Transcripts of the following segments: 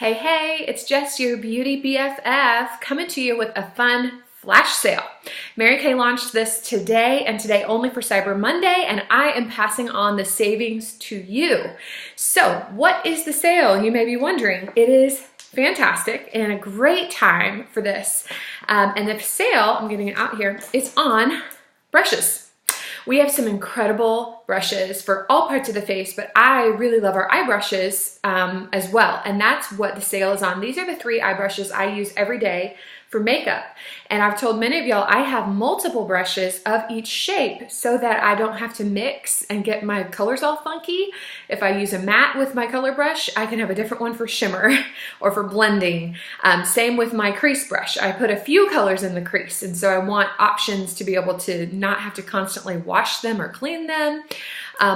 Hey, hey, it's Jess, your beauty BFF, coming to you with a fun flash sale. Mary Kay launched this today and today only for Cyber Monday, and I am passing on the savings to you. So what is the sale? You may be wondering. It is fantastic and a great time for this. And the sale, I'm getting it out here, is on brushes. We have some incredible brushes for all parts of the face, but I really love our eye brushes as well. And that's what the sale is on. These are the 3 eye brushes I use every day for makeup. And I've told many of y'all I have multiple brushes of each shape so that I don't have to mix and get my colors all funky. If I use a matte with my color brush, I can have a different one for shimmer or for blending. Same with my crease brush. I put a few colors in the crease, and so I want options to be able to not have to constantly wash them or clean them,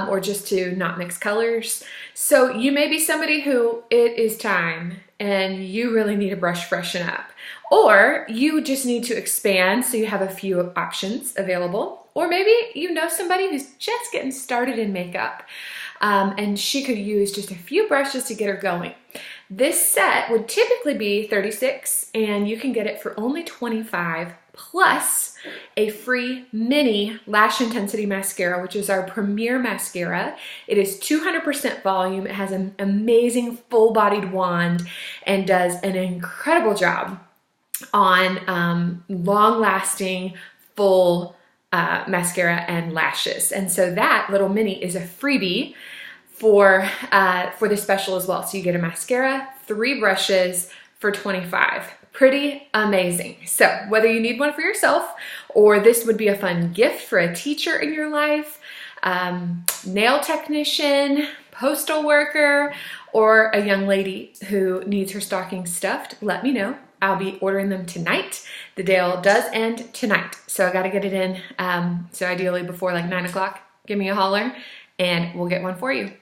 or just to not mix colors. So you may be somebody who it is time and you really need a brush freshen up. Or you just need to expand so you have a few options available. Or maybe you know somebody who's just getting started in makeup and she could use just a few brushes to get her going. This set would typically be $36 and you can get it for only $25 plus a free mini lash intensity mascara, which is our premier mascara. It is 200% volume. It has an amazing full-bodied wand and does an incredible job on long-lasting full mascara and lashes. And so that little mini is a freebie for the special as well. So you get a mascara, 3 brushes for $25. Pretty amazing. So whether you need one for yourself or this would be a fun gift for a teacher in your life, nail technician, postal worker, or a young lady who needs her stocking stuffed, let me know. I'll be ordering them tonight. The deal does end tonight, so I got to get it in. So ideally before like 9 o'clock, give me a holler and we'll get one for you.